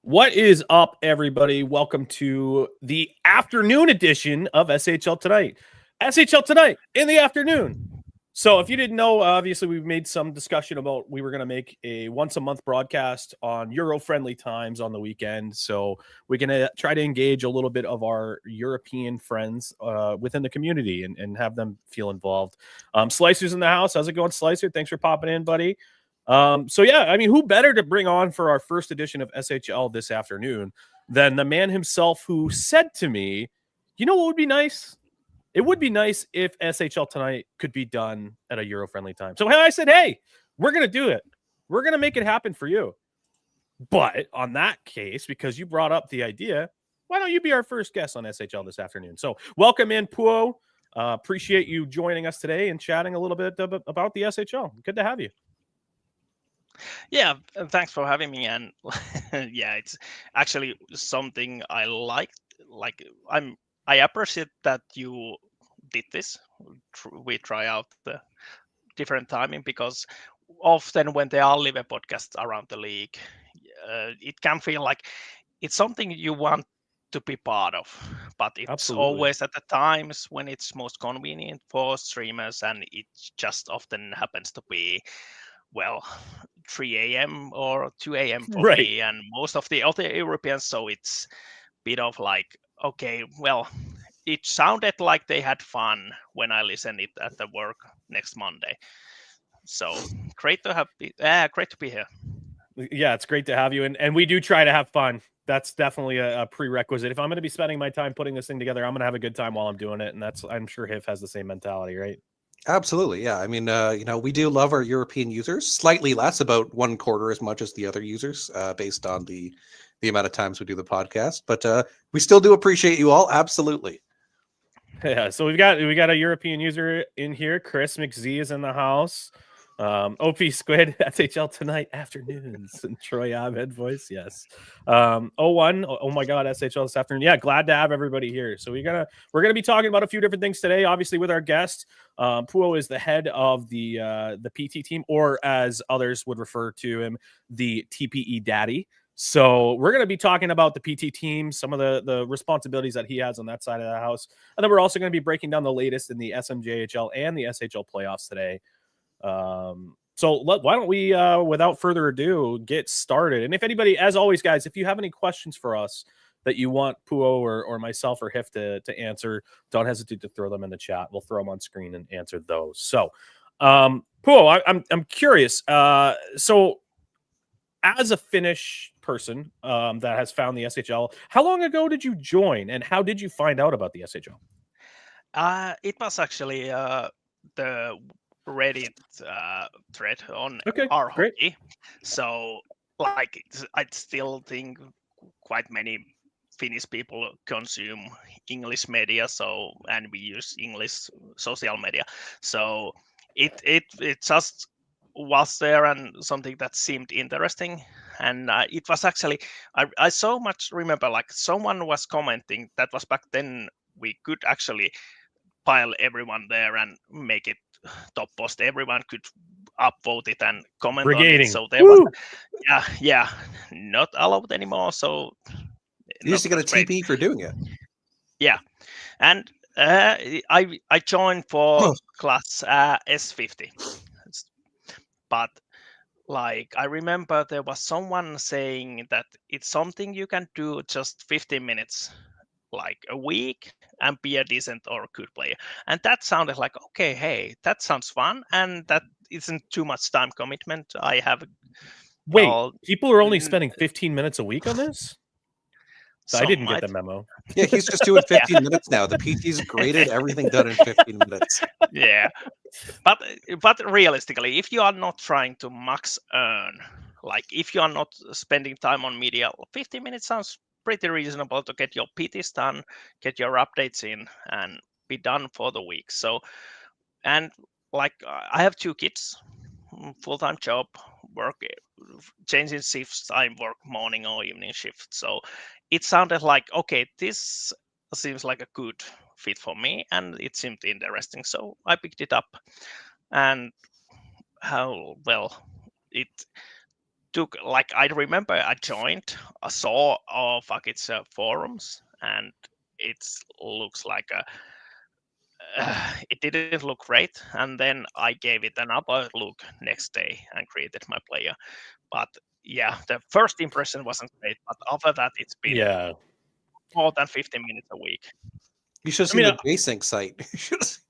What is up, everybody? Welcome to the afternoon edition of SHL Tonight. SHL Tonight in the afternoon. So if you didn't know, obviously we've made some discussion about we were going to make a once-a-month broadcast on Euro-friendly times on the weekend. So we're going to try to engage a little bit of our European friends within the community and have them feel involved. Slicer's in the house. How's it going, Slicer? Thanks for popping in, buddy. So yeah, I mean, who better to bring on for our first edition of SHL this afternoon than the man himself who said to me, you know what would be nice? It would be nice if SHL Tonight could be done at a Euro-friendly time. So I said, hey, we're going to do it. We're going to make it happen for you. But on that case, because you brought up the idea, why don't you be our first guest on SHL this afternoon? So welcome in, Puo. Appreciate you joining us today and chatting a little bit about the SHL. Good to have you. Yeah, thanks for having me. And yeah, it's actually something I like. Like I appreciate that you did this. We try out the different timing because often when there are live podcasts around the league, it can feel like it's something you want to be part of, but it's Absolutely. always at the times when it's most convenient for streamers, and it just often happens to be 3 a.m. or 2 a.m. for Right. me and most of the other Europeans. So it's a bit of like, okay, well, it sounded like they had fun when I listened it at the work next Monday. So great to be here. Yeah, it's great to have you. And we do try to have fun. That's definitely a prerequisite. If I'm going to be spending my time putting this thing together, I'm going to have a good time while I'm doing it. And I'm sure HIF has the same mentality, right? Absolutely, yeah. I mean, we do love our European users, slightly less, about 1/4 as much as the other users, based on the amount of times we do the podcast. But we still do appreciate you all, absolutely. Yeah, so we got a European user in here. Chris McZ is in the house. OP Squid, SHL Tonight afternoons, and Troy Abed voice, yes. 01, oh my God, SHL this afternoon. Yeah, glad to have everybody here. So we're gonna be talking about a few different things today. Obviously, with our guest, Puo is the head of the PT team, or as others would refer to him, the TPE Daddy. So we're going to be talking about the PT team, some of the responsibilities that he has on that side of the house. And then we're also going to be breaking down the latest in the SMJHL and the SHL playoffs today. So why don't we, without further ado, get started. And if anybody, as always, guys, if you have any questions for us that you want Puo or myself or HIF to answer, don't hesitate to throw them in the chat. We'll throw them on screen and answer those. So, Puo, I'm curious. So as a Finnish person that has found the SHL, how long ago did you join, and how did you find out about the SHL? It was actually the Reddit thread on Okay, our great. hockey. So like I still think quite many Finnish people consume English media, so and we use English social media. So it just was there and something that seemed interesting. And it was actually I so much remember like someone was commenting that was back then we could actually pile everyone there and make it top post. Everyone could upvote it and comment on it. Brigading. So there Woo! was, yeah, not allowed anymore. So You used not to get a great. TP for doing it. Yeah, and I joined for class S50, but like I remember there was someone saying that it's something you can do just 15 minutes like a week and be a decent or good player. And that sounded like, okay, hey, that sounds fun. And that isn't too much time commitment. I have Wait, uh, people are only spending 15 minutes a week on this? I some didn't get the might. memo. Yeah, he's just doing Yeah. 15 minutes now. The PT's graded, everything done in 15 minutes. Yeah. But realistically, if you are not trying to max earn, like if you are not spending time on media, 15 minutes sounds pretty reasonable to get your PTs done, get your updates in, and be done for the week. So, and like I have 2 kids, full-time job, work, changing shifts. I work morning or evening shift. So it sounded like, okay, this seems like a good fit for me, and it seemed interesting. So I picked it up, and how well it took, like, I remember I joined, I saw fuck it's forums, and it looks like it didn't look great, and then I gave it another look next day and created my player. But yeah, the first impression wasn't great, but after that it's been Yeah. more than 15 minutes a week. You should see the Basync site.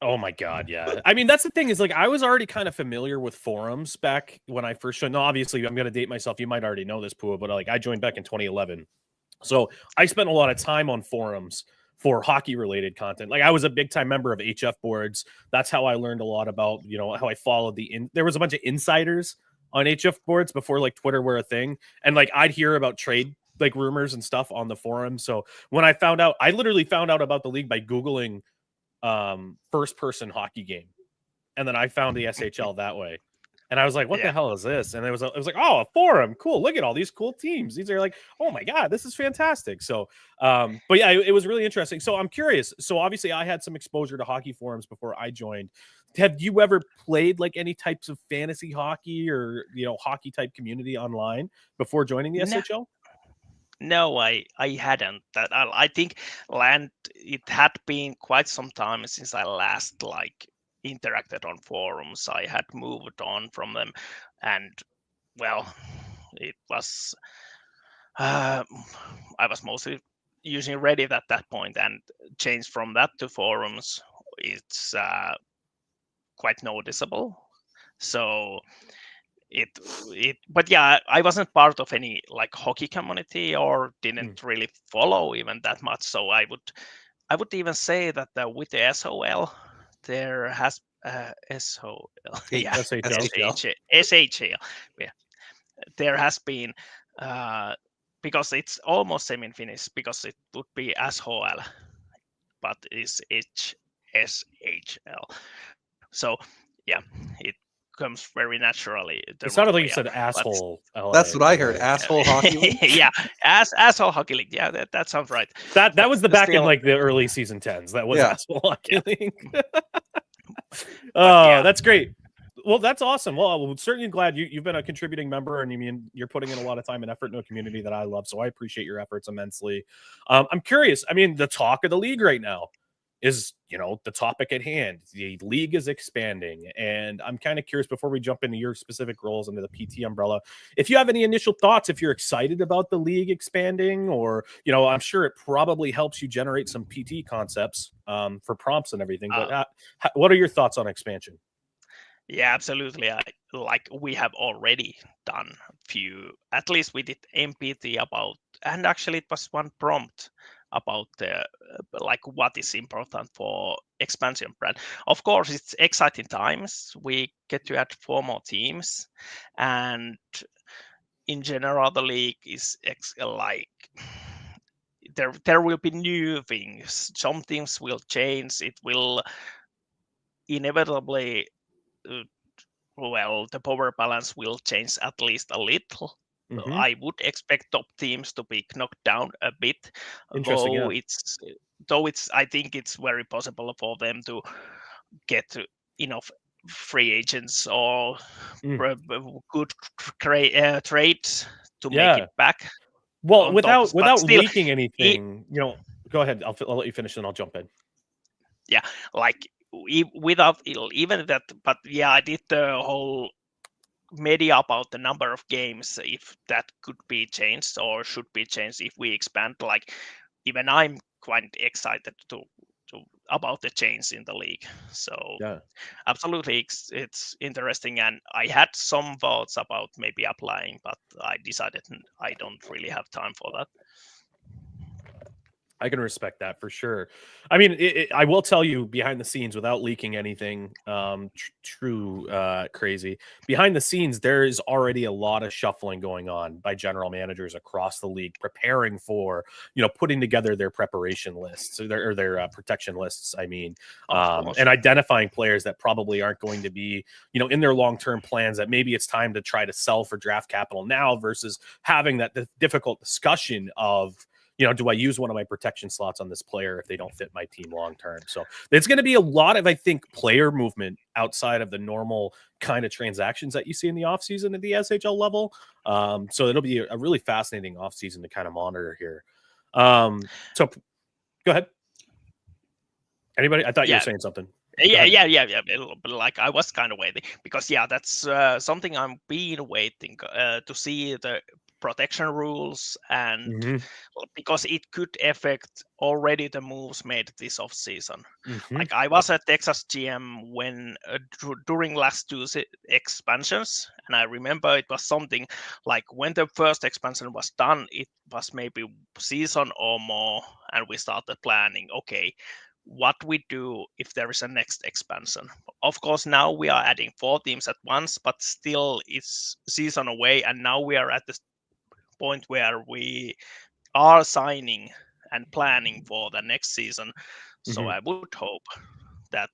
Oh my god, yeah. I mean, that's the thing is, like, I was already kind of familiar with forums back when I first joined. No, obviously, I'm going to date myself. You might already know this, Pua, but like, I joined back in 2011. So I spent a lot of time on forums for hockey-related content. Like, I was a big-time member of HF boards. That's how I learned a lot about, you know, how I followed there was a bunch of insiders on HF boards before, like, Twitter were a thing. And, like, I'd hear about trade, like, rumors and stuff on the forum. So when I literally found out about the league by Googling first person hockey game, and then I found the SHL that way, and I was like, what the hell is this? And it was like, oh, a forum, cool, look at all these cool teams, these are like, oh my god, this is fantastic. So but yeah, it was really interesting. So I'm curious, so obviously I had some exposure to hockey forums before I joined. Have you ever played like any types of fantasy hockey or, you know, hockey type community online before joining the SHL? No, I hadn't. That I think it had been quite some time since I last like interacted on forums. I had moved on from them, and well, it was I was mostly using Reddit at that point, and changed from that to forums. It's quite noticeable. So but yeah, I wasn't part of any like hockey community or didn't really follow even that much. So I would even say that with the SOL there has SOL yeah SHL yeah, there has been because it's almost same in Finnish, because it would be SHL but it's SHL. So yeah, it comes very naturally. It sounded like you said asshole. That's what I heard. Asshole hockey league. Yeah, asshole hockey league. Yeah, that sounds right. That was the back in like the early season 10s. That was asshole hockey league. Oh, that's great. Well, that's awesome. Well, I'm certainly glad you've been a contributing member, and you mean you're putting in a lot of time and effort into a community that I love. So I appreciate your efforts immensely. I'm curious. I mean, the talk of the league right now is, you know, the topic at hand. The league is expanding, and I'm kind of curious, before we jump into your specific roles under the PT umbrella, if you have any initial thoughts, if you're excited about the league expanding, or, you know, I'm sure it probably helps you generate some PT concepts for prompts and everything. But what are your thoughts on expansion? Yeah, absolutely. We have already done a few, at least we did MPT about, and actually it was one prompt about like what is important for expansion brand. Of course, it's exciting times. We get to add 4 more teams, and in general, the league is like there will be new things. Some things will change. It will inevitably. Well, the power balance will change at least a little. I would expect top teams to be knocked down a bit. Though I think it's very possible for them to get enough free agents or good trades to make it back. Well, without leaking anything, you know, go ahead. I'll let you finish and I'll jump in. Yeah, like without even that, but yeah, I did the whole media about the number of games, if that could be changed or should be changed if we expand. Like, even I'm quite excited to about the change in the league. So yeah, absolutely, it's interesting, and I had some thoughts about maybe applying, but I decided I don't really have time for that. I can respect that for sure. I mean, I will tell you, behind the scenes, without leaking anything crazy, behind the scenes, there is already a lot of shuffling going on by general managers across the league, preparing for, you know, putting together their preparation lists or their protection lists. I mean, and identifying players that probably aren't going to be, you know, in their long-term plans, that maybe it's time to try to sell for draft capital now versus having that difficult discussion of, do I use one of my protection slots on this player if they don't fit my team long term? So there's going to be a lot of, I think, player movement outside of the normal kind of transactions that you see in the offseason at the SHL level. So it'll be a really fascinating offseason to kind of monitor here. So go ahead. Anybody? I thought you were saying something. Yeah. But like I was kind of waiting because that's something I'm been waiting to see the protection rules, and because it could affect already the moves made this off season. Like I was at Texas GM when during last two expansions, and I remember it was something like when the first expansion was done, it was maybe season or more, and we started planning. Okay, what we do if there is a next expansion. Of course, now we are adding 4 teams at once, but still it's season away, and now we are at the point where we are signing and planning for the next season. So I would hope that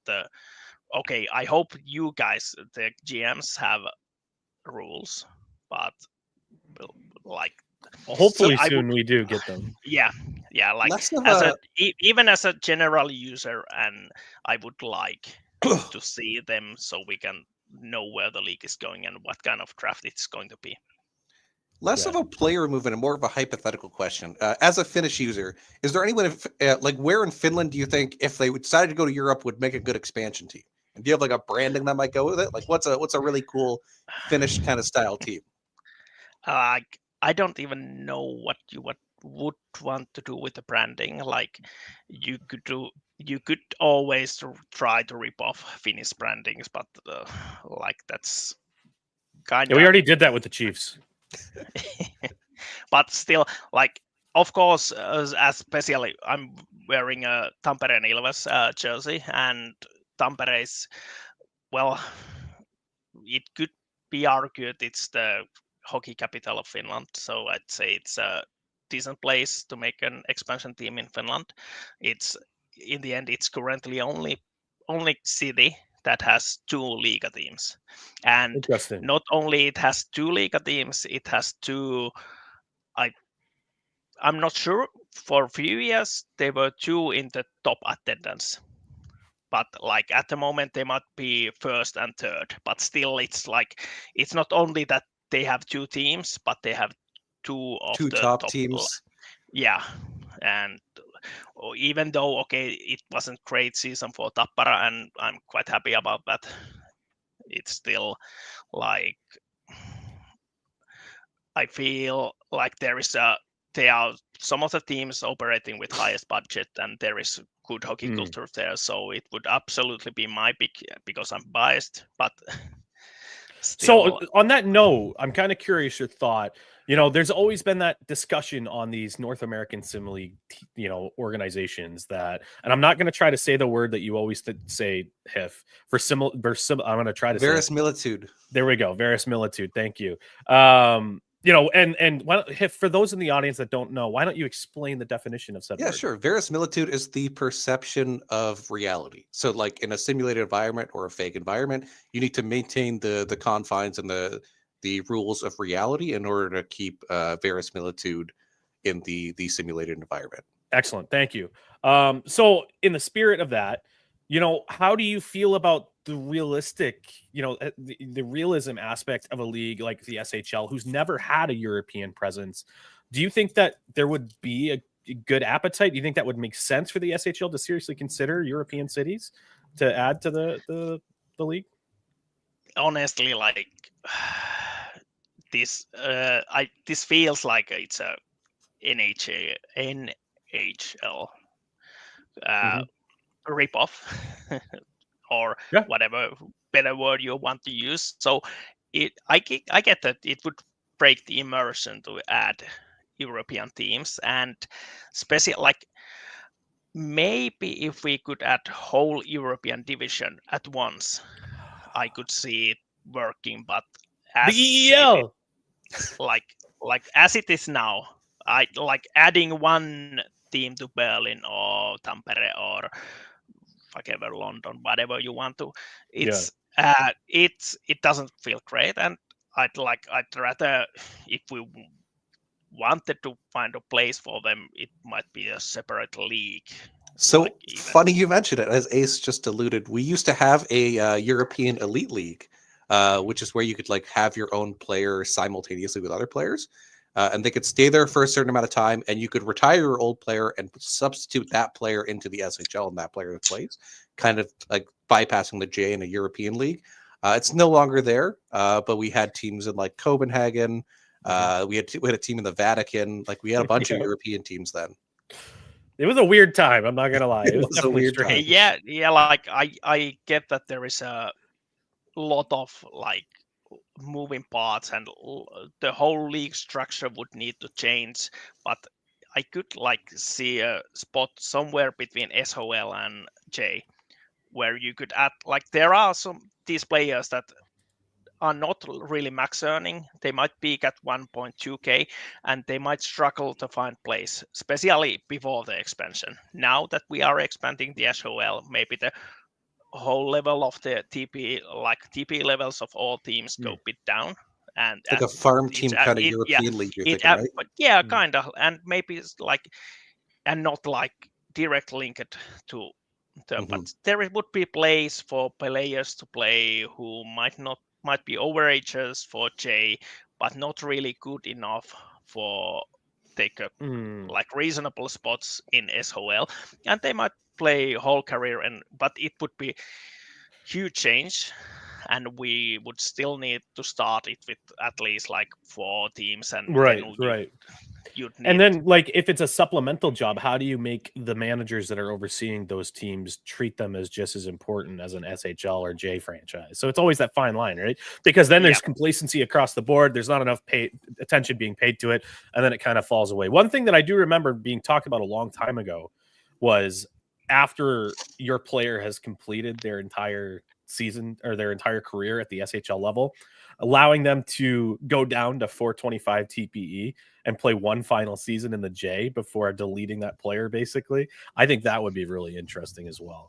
I hope you guys, the GMs, have rules, but like hopefully soon we do get them. Like even as a general user, and I would like to see them so we can know where the league is going and what kind of draft it's going to be. Less of a player movement and more of a hypothetical question. As a Finnish user, is there anyone like where in Finland do you think if they decided to go to Europe would make a good expansion team? And do you have like a branding that might go with it? Like what's a really cool Finnish kind of style team? I don't even know what you would want to do with the branding. Like you could always try to rip off Finnish brandings, but like that's kind of. We already did that with the Chiefs. But still, like of course, especially I'm wearing a Tampere Ilves jersey, and Tampere is, well, it could be argued it's the hockey capital of Finland, so I'd say it's a decent place to make an expansion team in Finland. It's in the end, it's currently only city that has 2 Liiga teams, and not only it has 2 Liiga teams, it has 2. I'm not sure. For a few years, they were 2 in the top attendance, but like at the moment they might be first and third. But still, it's like it's not only that they have 2 teams, but they have 2 of the top teams. Yeah, and even though it wasn't great season for Tappara, and I'm quite happy about that, it's still like I feel like there are some of the teams operating with highest budget, and there is good hockey culture there. So it would absolutely be my pick because I'm biased, but. Still. So on that note, I'm kind of curious your thought. There's always been that discussion on these North American Sim League, organizations that, and I'm not going to try to say the word that you always say, Hif, for similar. I'm going to try to verisimilitude. There we go, verisimilitude. Thank you. And for those in the audience that don't know, why don't you explain the definition of said word? Sure. Verisimilitude is the perception of reality. So like in a simulated environment or a fake environment, you need to maintain the confines and the rules of reality in order to keep verisimilitude in the simulated environment. Excellent. Thank you. So in the spirit of that, how do you feel about the realistic, the realism aspect of a league like the SHL, who's never had a European presence? Do you think that there would be a good appetite? Do you think that would make sense for the SHL to seriously consider European cities to add to the league? Honestly, like this, this feels like it's a NHL rip-off or whatever better word you want to use. So I get that it would break the immersion to add European teams, and especially like maybe if we could add whole European division at once, I could see it working. But as the EEL, like as it is now, I like adding one team to Berlin or Tampere or whatever, London, whatever you want to. It doesn't feel great, and I'd rather if we wanted to find a place for them, it might be a separate league. So like even- funny you mentioned it. As Ace just alluded, we used to have a European Elite League, which is where you could like have your own player simultaneously with other players, and they could stay there for a certain amount of time, and you could retire your old player and substitute that player into the SHL and that player plays, kind of like bypassing the J in a European league. It's no longer there, but we had teams in like Copenhagen. We had a team in the Vatican. Like we had a bunch of European teams then. It was a weird time. I'm not gonna lie. It was was a definitely weird time. strange. yeah, like I get that there is a lot of like moving parts and the whole league structure would need to change, but I could like see a spot somewhere between SHL and J where you could add, like there are some these players that are not really max earning. They might peak at 1.2k and they might struggle to find place, especially before the expansion. Now that we are expanding the SHL, maybe the whole level of the TP levels of all teams go a bit down. And Like a farm team kind of European league, you're thinking, right? But yeah, kind of. And maybe it's like, and not like direct linked to the, but there would be place for players to play who might be overages for J, but not really good enough for take a like reasonable spots in SHL, and they might play whole career. But it would be huge change, and we would still need to start it with at least like 4 teams, and right. You'd need And then, like, if it's a supplemental job, how do you make the managers that are overseeing those teams treat them as just as important as an SHL or J franchise? So it's always that fine line, right? Because then there's complacency across the board. There's not enough attention being paid to it, and then it kind of falls away. One thing that I do remember being talked about a long time ago was after your player has completed their entire season or their entire career at the SHL level, allowing them to go down to 425 TPE and play one final season in the J before deleting that player, basically. I think that would be really interesting as well.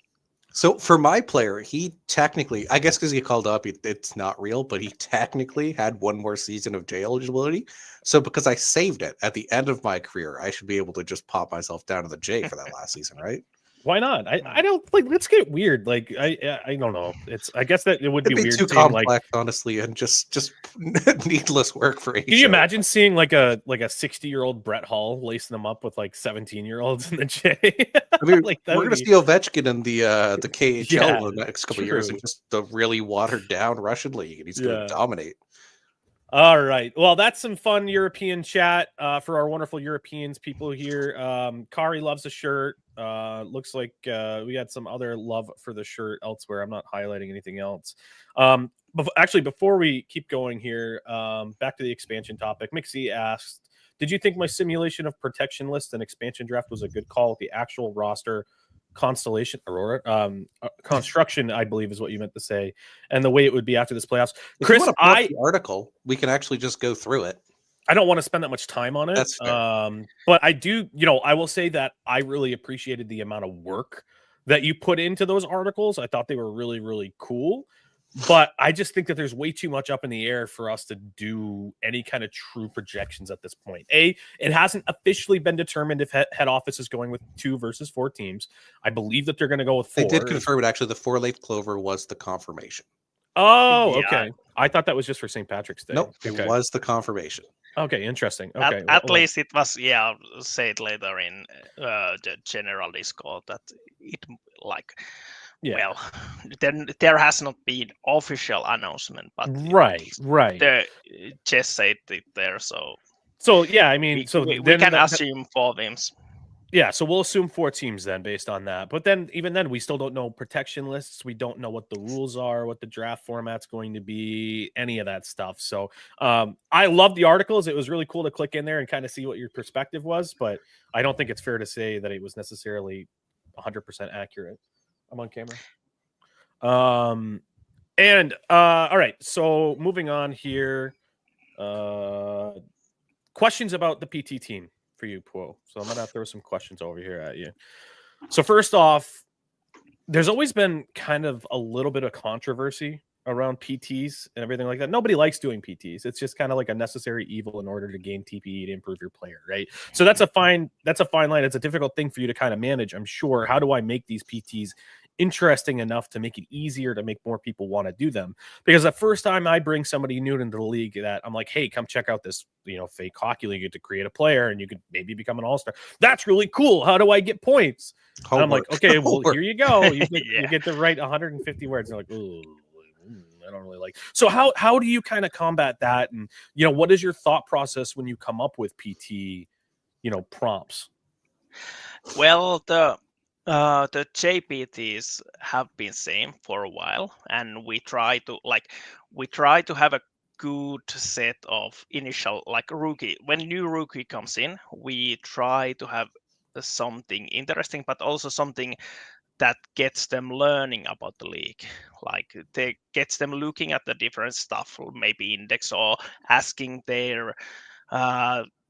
So for my player, he technically, I guess because he called up, it's not real, but he technically had one more season of J eligibility. So because I saved it at the end of my career, I should be able to just pop myself down to the J for that last season, right? Why not? I don't like. Let's get weird. Like I don't know. It's I guess that it would be weird. Too complex, like, honestly, and just needless work for. Can you imagine seeing like a 60-year-old Brett Hull lacing them up with like 17-year-olds in the J? I mean, like, we're gonna see Ovechkin in the KHL in the next couple of years, and just the really watered down Russian league, and he's gonna dominate. All right. Well, that's some fun European chat for our wonderful Europeans people here. Kari loves the shirt. Looks like we had some other love for the shirt elsewhere. I'm not highlighting anything else. But actually, before we keep going here, back to the expansion topic, Mixie asked, did you think my simulation of protection list and expansion draft was a good call with the actual roster constellation construction, I believe is what you meant to say, and the way it would be after this playoffs? If Chris, the article, we can actually just go through it. I don't want to spend that much time on it. That's fair. But I do, I will say that I really appreciated the amount of work that you put into those articles. I thought they were really, really cool. But I just think that there's way too much up in the air for us to do any kind of true projections at this point. It hasn't officially been determined if head office is going with 2 versus 4 teams. I believe that they're going to go with 4. They did confirm it. Actually, the 4-leaf clover was the confirmation. Oh, okay. I thought that was just for St. Patrick's Day. Nope, it was the confirmation. Okay, interesting. Okay, at least it was. Yeah, said later in the general Discord that it like. Yeah. Well, then there has not been official announcement, but right. The just said it there, so yeah, I mean, we can assume 4 teams. Yeah, so we'll assume 4 teams then, based on that. But then, even then, we still don't know protection lists. We don't know what the rules are, what the draft format's going to be, any of that stuff. So, I love the articles. It was really cool to click in there and kind of see what your perspective was. But I don't think it's fair to say that it was necessarily 100% accurate. I'm on camera. All right. So moving on here. Questions about the PT team for you, Puo. So I'm gonna throw some questions over here at you. So first off, there's always been kind of a little bit of controversy around PTs and everything like that. Nobody likes doing PTs. It's just kind of like a necessary evil in order to gain TPE to improve your player, right? So that's a fine line. It's a difficult thing for you to kind of manage, I'm sure. How do I make these PTs interesting enough to make it easier to make more people want to do them? Because the first time I bring somebody new into the league that I'm like, hey, come check out this, fake hockey league, you get to create a player and you could maybe become an all-star. That's really cool. How do I get points? And I'm like, okay, well, here you go. You get to write 150 words. And they're like, ooh, I don't really like. So how do you kind of combat that? And what is your thought process when you come up with PT, prompts? Well, the JPTs have been same for a while, and we try to have a good set of initial, like rookie. When new rookie comes in, we try to have something interesting, but also something that gets them learning about the league. Like they gets them looking at the different stuff, maybe index, or asking their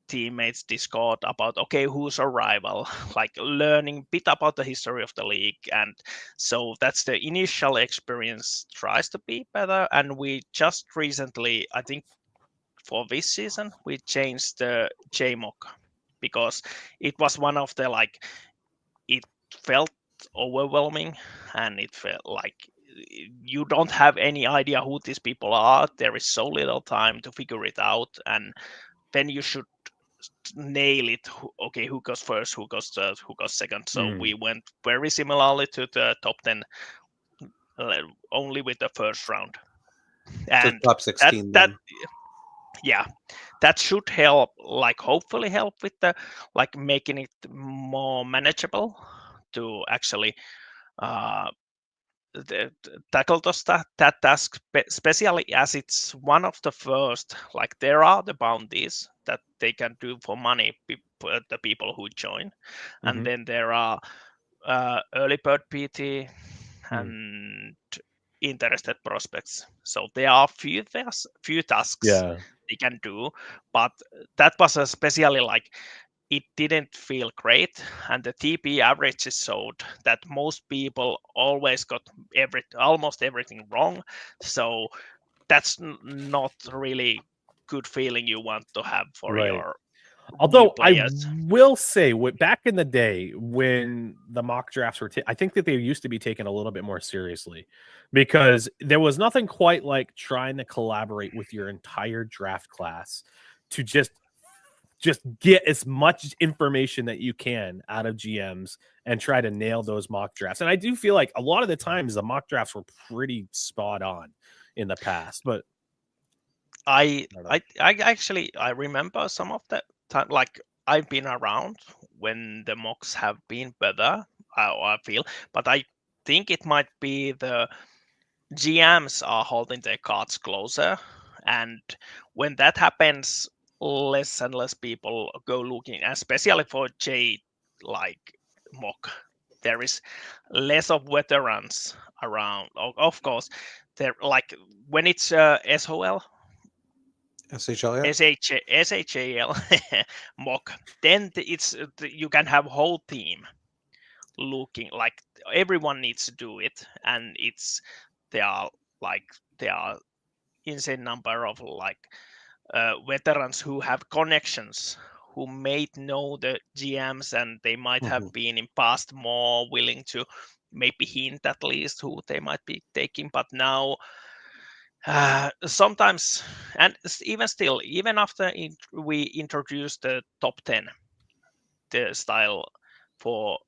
teammates Discord about, okay, who's our rival, like learning a bit about the history of the league. And so that's the initial experience tries to be better. And we just recently, I think for this season, we changed the JMOC because it was one of the, like, it felt overwhelming, and it felt like you don't have any idea who these people are. There is so little time to figure it out, and then you should nail it. Okay, who goes first, who goes third, who goes second. So we went very similarly to the top 10, only with the first round. And so top 16 that should help, like hopefully help with the, like, making it more manageable to actually tackle that task, especially as it's one of the first. Like, there are the bounties that they can do for money, the people who join, and then there are early bird PT and interested prospects. So there are few tasks they can do, but that was especially, like, it didn't feel great, and the TP averages showed that most people always got almost everything wrong. So that's not really good feeling you want to have for your Although I players. will say, back in the day when the mock drafts were, I think that they used to be taken a little bit more seriously, because there was nothing quite like trying to collaborate with your entire draft class to just get as much information that you can out of GMs and try to nail those mock drafts. And I do feel like a lot of the times the mock drafts were pretty spot on in the past, but I actually remember some of the time, like, I've been around when the mocks have been better, I feel, but I think it might be the GMs are holding their cards closer, and when that happens, less and less people go looking, especially for J, like, mock. There is less of veterans around. Of course, there, like, when it's SOL, SHL, SHL mock, then you can have whole team looking, like, everyone needs to do it, and there are insane number of, like, veterans who have connections, who may know the GMs, and they might have been in past more willing to maybe hint at least who they might be taking. But now sometimes, and even still, even after we introduced the top 10, the style for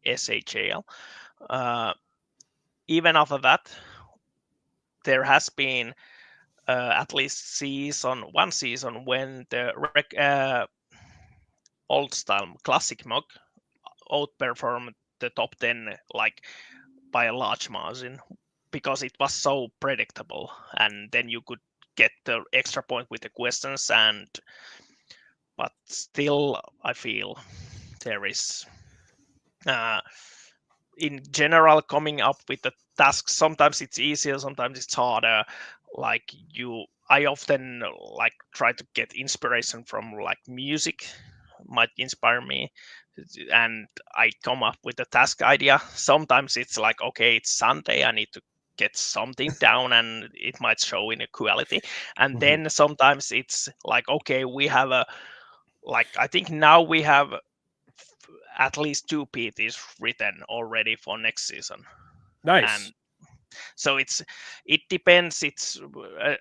SHL, even after that, there has been at least one season when the old style classic mock outperformed the top 10, like, by a large margin, because it was so predictable, and then you could get the extra point with the questions. But still, I feel there is in general coming up with the tasks, sometimes it's easier, sometimes it's harder. Like, I often, like, try to get inspiration from, like, music might inspire me, and I come up with a task idea. Sometimes it's like, okay, it's Sunday, I need to get something down, and it might show in a quality. And Mhm. then sometimes it's like, okay, we have I think now we have at least 2 PTs written already for next season. Nice. And so it depends. It's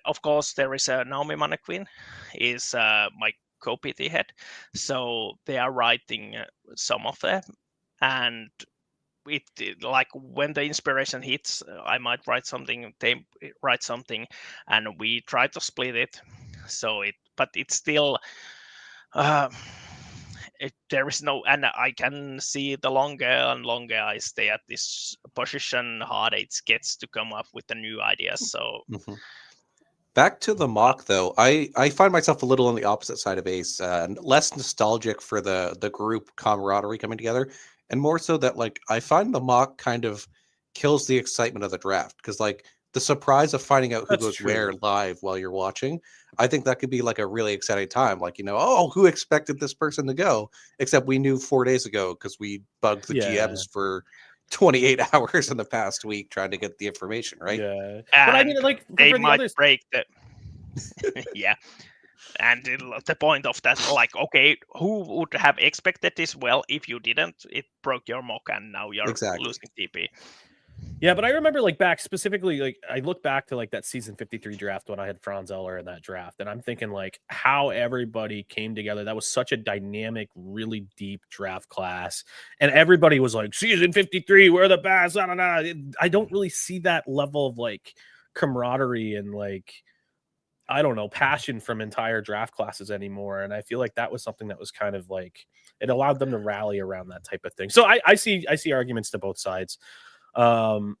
of course there is a Naomi Mannequin is my co-PT head, so they are writing some of them, and like when the inspiration hits, I might write something, they write something, and we try to split it. So but it's still there is no, and I can see the longer and longer I stay at this position, harder it gets to come up with the new ideas. So Mhm. Back to the mock, though, I find myself a little on the opposite side of Ace, less nostalgic for the group camaraderie coming together, and more so that like I find the mock kind of kills the excitement of the draft because like the surprise of finding out who That's goes where true. live while you're watching, I think that could be like a really exciting time. Like oh, who expected this person to go? Except we knew 4 days ago because we bugged the Yeah. GMs for 28 hours in the past week trying to get the information, right? Yeah. But I and mean, like they for the might others, break the yeah. And the point of that, like, okay, who would have expected this? Well, if you didn't, it broke your mock, and now you're Exactly. losing TP. yeah, but I remember like back specifically, like I look back to like that season 53 draft when I had Franz Eller in that draft, and I'm thinking like how everybody came together. That was such a dynamic, really deep draft class, and everybody was like, season 53, we're the best. Nah, nah, nah. I don't really see that level of like camaraderie and like I don't know, passion from entire draft classes anymore. And I feel like that was something that was kind of like it allowed them to rally around that type of thing. So I see arguments to both sides. So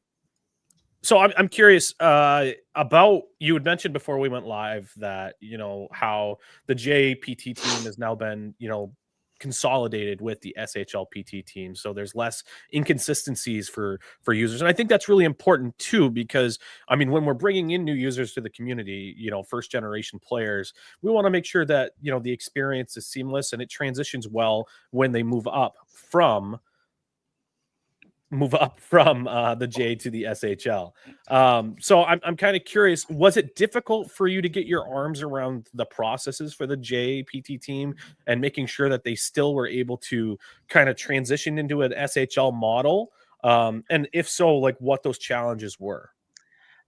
I'm curious about you had mentioned before we went live that how the JPT team has now been consolidated with the SHL PT team, so there's less inconsistencies for users, and I think that's really important too because I mean when we're bringing in new users to the community, first generation players, we want to make sure that the experience is seamless and it transitions well when they move up from the J to the SHL. So I'm kind of curious, was it difficult for you to get your arms around the processes for the JPT team and making sure that they still were able to kind of transition into an SHL model? And if so, like what those challenges were?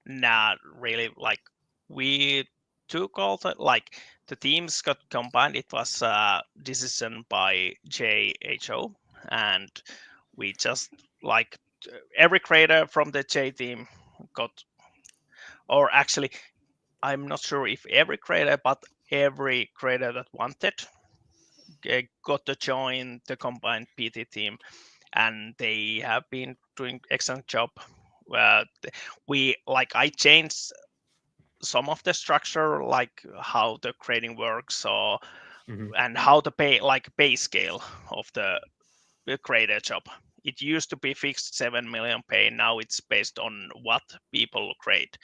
Not really. Like we took all the teams got combined. It was a decision by JHO, and we just like every creator from the J team got, or actually, I'm not sure if every creator, but every creator that wanted got to join the combined PT team, and they have been doing excellent job. I changed some of the structure, like how the grading works, or and how the pay scale of the creator job. It used to be fixed 7 million pay. Now it's based on what people grade.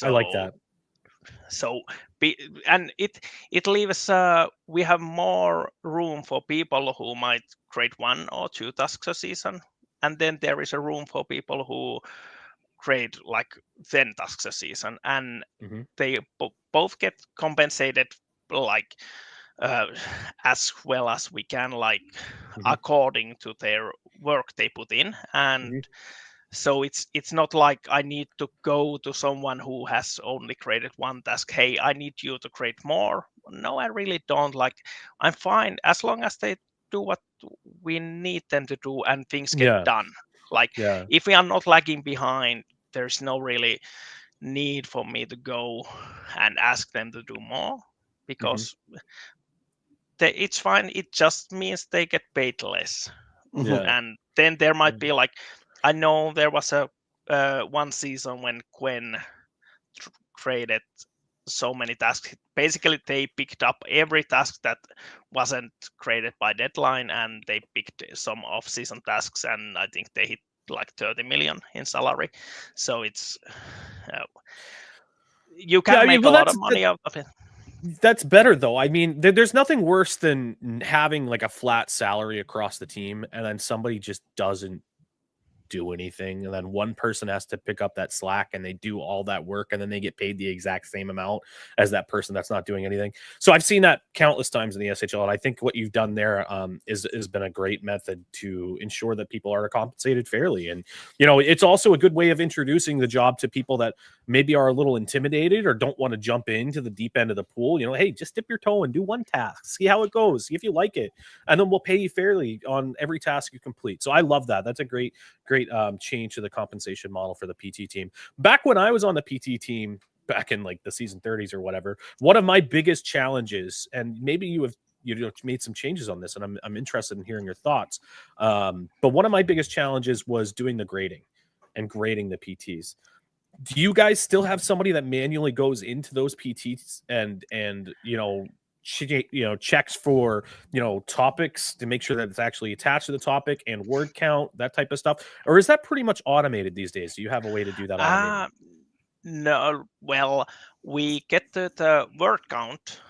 I like that. So and it leaves we have more room for people who might create 1 or 2 tasks a season, and then there is a room for people who create like 10 tasks a season, and they both get compensated like as well as we can, like according to their work they put in. And so it's not like I need to go to someone who has only created 1 task. Hey, I need you to create more. No, I really don't. Like, I'm fine as long as they do what we need them to do and things get done. Like, if we are not lagging behind, there's no really need for me to go and ask them to do more, because it's fine. It just means they get paid less. And then there might be like, I know there was a one season when Gwen created so many tasks. Basically, they picked up every task that wasn't created by deadline, and they picked some off-season tasks, and I think they hit like 30 million in salary. So it's you can make a lot of money out of it. That's better though. I mean, there's nothing worse than having like a flat salary across the team and then somebody just doesn't do anything, and then one person has to pick up that slack and they do all that work, and then they get paid the exact same amount as that person that's not doing anything. So I've seen that countless times in the SHL, and I think what you've done there has been a great method to ensure that people are compensated fairly. And it's also a good way of introducing the job to people that maybe are a little intimidated or don't want to jump into the deep end of the pool. Hey, just dip your toe and do one task, see how it goes, see if you like it, and then we'll pay you fairly on every task you complete. So I love that. That's a great change to the compensation model for the PT team. Back when I was on the PT team, back in like the season 30s or whatever, one of my biggest challenges, and maybe you have made some changes on this, and I'm interested in hearing your thoughts. But one of my biggest challenges was doing the grading and grading the PTs. Do you guys still have somebody that manually goes into those PTs and checks for topics to make sure that it's actually attached to the topic and word count, that type of stuff, or is that pretty much automated these days? Do you have a way to do that automated? No, well, we get the word count.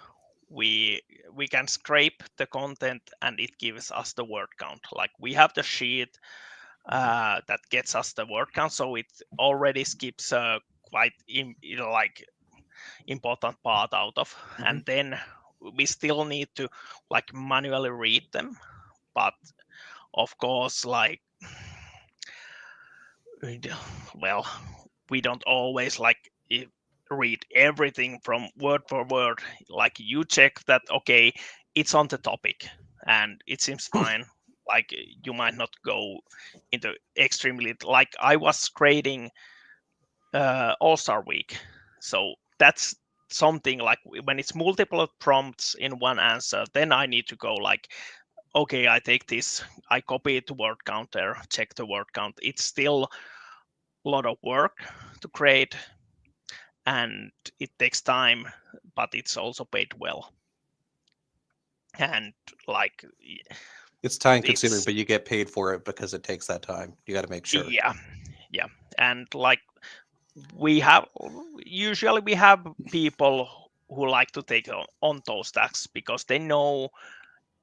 We can scrape the content and it gives us the word count. Like we have the sheet that gets us the word count, so it already skips quite important part out of, and then we still need to like manually read them. But of course, like, well, we don't always read everything from word for word. Like you check that, okay, it's on the topic and it seems fine. Like you might not go into extremely, like I was grading All-Star Week. So that's something like when it's multiple prompts in one answer, then I need to go like, okay, I take this, I copy it to word counter, check the word count. It's still a lot of work to create and it takes time, but it's also paid well. And like, it's time consuming, but you get paid for it because it takes that time. You got to make sure. Yeah. And like we have people who like to take on those tasks because they know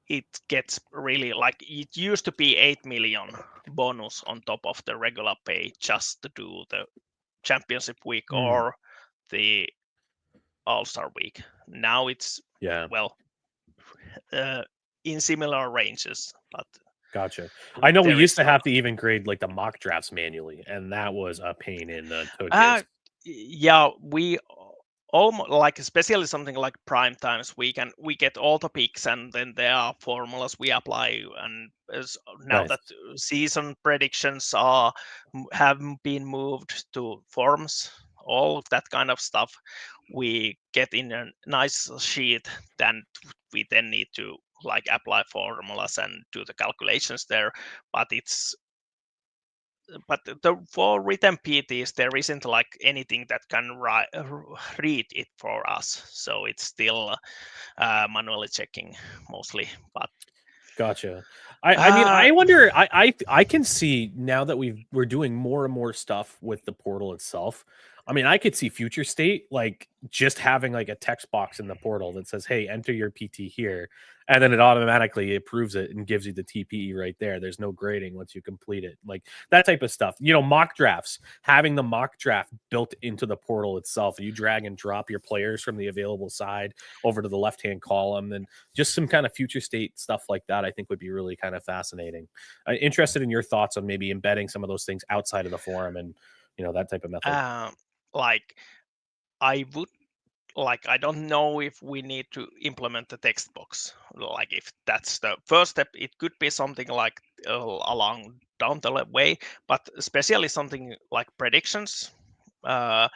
it gets really, like, it used to be 8 million bonus on top of the regular pay just to do the championship week or the All-Star week. Now it's in similar ranges, but gotcha. I know we used to have to even grade like the mock drafts manually, and that was a pain in the tuchus. Yeah, we almost, like, especially something like prime times, we get all the picks and then there are formulas we apply, and now that season predictions have been moved to forms, all of that kind of stuff we get in a nice sheet, then we then need to like apply formulas and do the calculations there. But for written PTs, there isn't like anything that can read it for us, so it's still manually checking mostly. But gotcha. I mean, I wonder. I can see now that we're doing more and more stuff with the portal itself. I mean, I could see future state like just having like a text box in the portal that says, "Hey, enter your PT here," and then it automatically approves it and gives you the TPE right there. There's no grading once you complete it, like that type of stuff. Mock drafts, having the mock draft built into the portal itself. You drag and drop your players from the available side over to the left-hand column, and just some kind of future state stuff like that, I think would be really kind of fascinating. Interested in your thoughts on maybe embedding some of those things outside of the forum and that type of method. Like I would like, I don't know if we need to implement the text box. Like if that's the first step, it could be something like along down the way, but especially something like predictions. And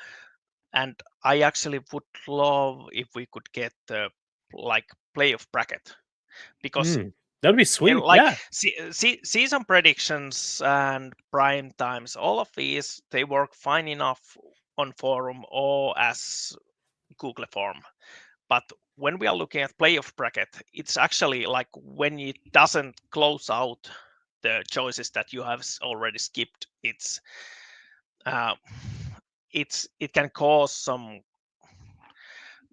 I actually would love if we could get the like playoff bracket, because that'd be sweet. Like season predictions and prime times, all of these, they work fine enough on forum or as Google form. But when we are looking at playoff bracket, it's actually like when it doesn't close out the choices that you have already skipped, it can cause some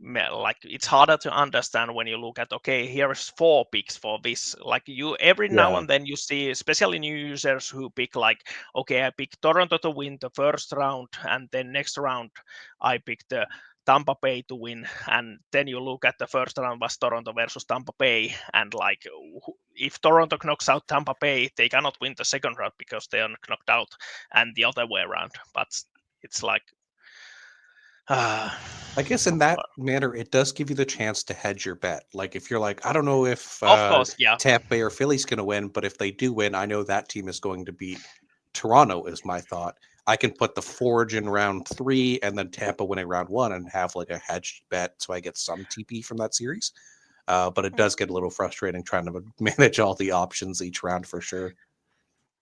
like it's harder to understand when you look at, okay, here's 4 picks for this. Like you every now and then you see, especially new users who pick like, okay, I pick Toronto to win the first round, and then next round I pick the Tampa Bay to win, and then you look at the first round was Toronto versus Tampa Bay, and like if Toronto knocks out Tampa Bay, they cannot win the second round because they are knocked out, and the other way around. But it's like I guess in that manner, it does give you the chance to hedge your bet. Like if you're like, I don't know if of course, yeah, Tampa Bay or Philly's going to win, but if they do win, I know that team is going to beat Toronto, is my thought. I can put the Forge in round 3 and then Tampa winning round 1 and have like a hedged bet so I get some TP from that series. But it does get a little frustrating trying to manage all the options each round for sure.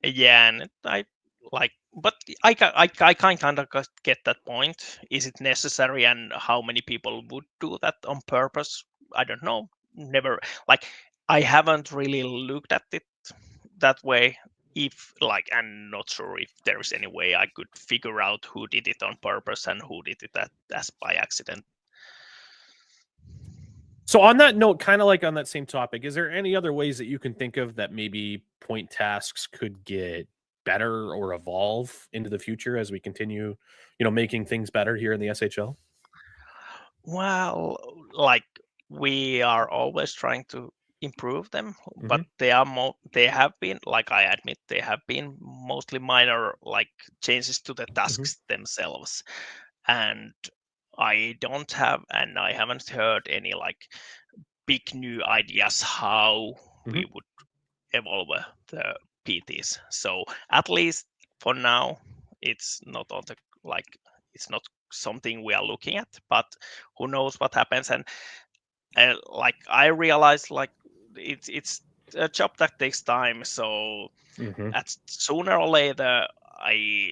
Yeah, and I like, but I kind of get that point. Is it necessary, and how many people would do that on purpose? I don't know. Never, like, I haven't really looked at it that way. If like, I'm not sure if there is any way I could figure out who did it on purpose and who did it as by accident. So on that note, kind of like on that same topic, is there any other ways that you can think of that maybe point tasks could get better or evolve into the future as we continue, making things better here in the SHL? Well, like we are always trying to improve them, but they have been, like I admit, they have been mostly minor like changes to the tasks themselves. And I haven't heard any like big new ideas how we would evolve the PTs. So at least for now, it's not on the it's not something we are looking at, but who knows what happens. And like I realized, like it's a job that takes time. So sooner or later, I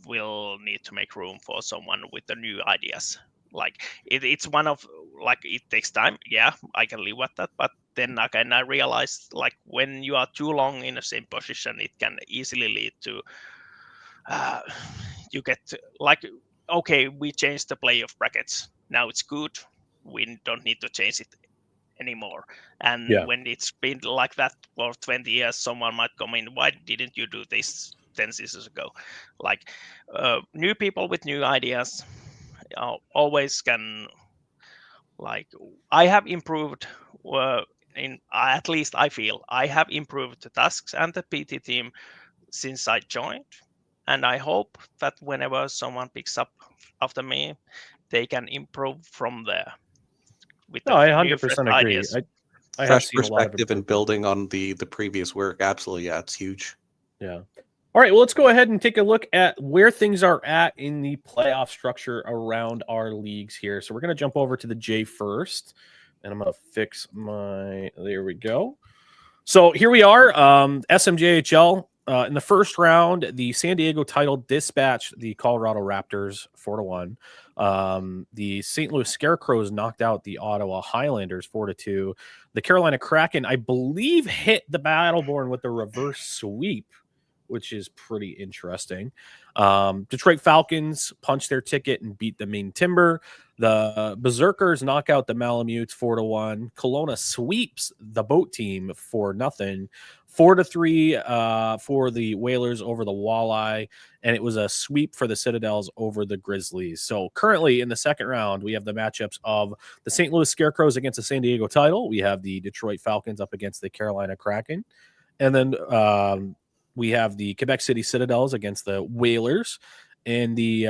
will need to make room for someone with the new ideas. Like it's one of like it takes time. Yeah, I can live with that, but then again, I realized like when you are too long in the same position, it can easily lead to you get like, okay, we changed the playoff brackets. Now it's good. We don't need to change it anymore. And when it's been like that for 20 years, someone might come in, why didn't you do this 10 seasons ago? Like new people with new ideas always can, like I have improved at least I feel I have improved the tasks and the PT team since I joined. And I hope that whenever someone picks up after me, they can improve from there. With I 100% agree. Ideas. I Fresh perspective and building on the previous work. Absolutely. Yeah, it's huge. Yeah. All right. Well, let's go ahead and take a look at where things are at in the playoff structure around our leagues here. So we're going to jump over to the J first, and I'm going to fix there we go. So here we are, SMJHL. In the first round, the San Diego title dispatched the Colorado Raptors 4-1. The St. Louis Scarecrows knocked out the Ottawa Highlanders 4-2. The Carolina Kraken, I believe, hit the Battleborn with a reverse sweep, which is pretty interesting. Detroit Falcons punched their ticket and beat the Maine Timber. The Berserkers knock out the Malamutes 4-1. Kelowna sweeps the Boat Team 4-0. 4-3 for the Whalers over the Walleye, and it was a sweep for the Citadels over the Grizzlies. So currently in the second round, we have the matchups of the St. Louis Scarecrows against the San Diego title. We have the Detroit Falcons up against the Carolina Kraken. And then we have the Quebec City Citadels against the Whalers, and the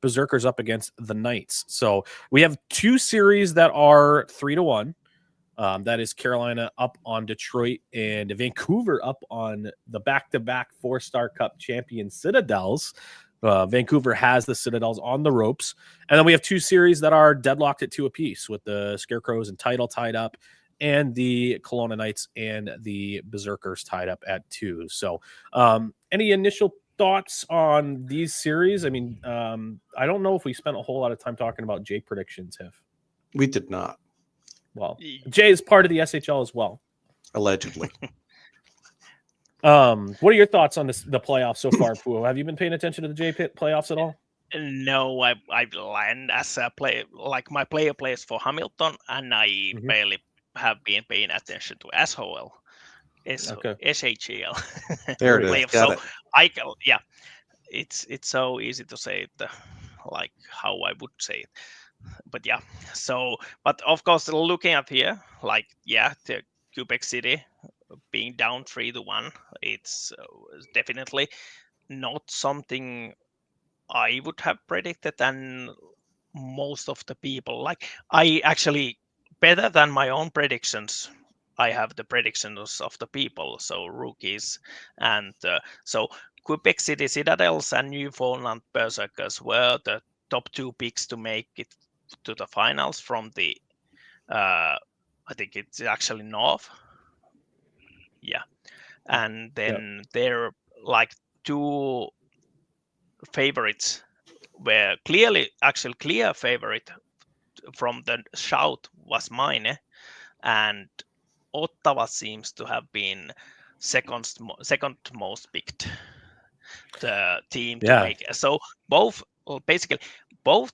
Berserkers up against the Knights. So we have two series that are 3-1. That is Carolina up on Detroit and Vancouver up on the back-to-back 4-Star Cup champion Citadels. Vancouver has the Citadels on the ropes. And then we have two series that are deadlocked at 2 apiece, with the Scarecrows and Title tied up, and the Kelowna Knights and the Berserkers tied up at 2. So any initial thoughts on these series? I mean, I don't know if we spent a whole lot of time talking about J predictions, Hiff. We did not. Well, Jay is part of the SHL as well. Allegedly. What are your thoughts on the playoffs so far, Poo? Have you been paying attention to the J playoffs at all? No, I land as a player. Like my player plays for Hamilton, and I barely have been paying attention to SHL. Okay. SHL. There it is. playoffs. Got So it. yeah, it's so easy to say it, like how I would say it. But yeah, so but of course looking at here, like yeah, the Quebec City being down 3-1, it's definitely not something I would have predicted, and most of the people, like I actually better than my own predictions. I have the predictions of the people, so rookies, and so Quebec City Citadels and Newfoundland Berserkers were the top 2 picks to make it to the finals from the I think it's actually North, yeah, and then they're like 2 favorites were clear favorite from the shout was mine, and Ottawa seems to have been second most picked the team to make it. So basically both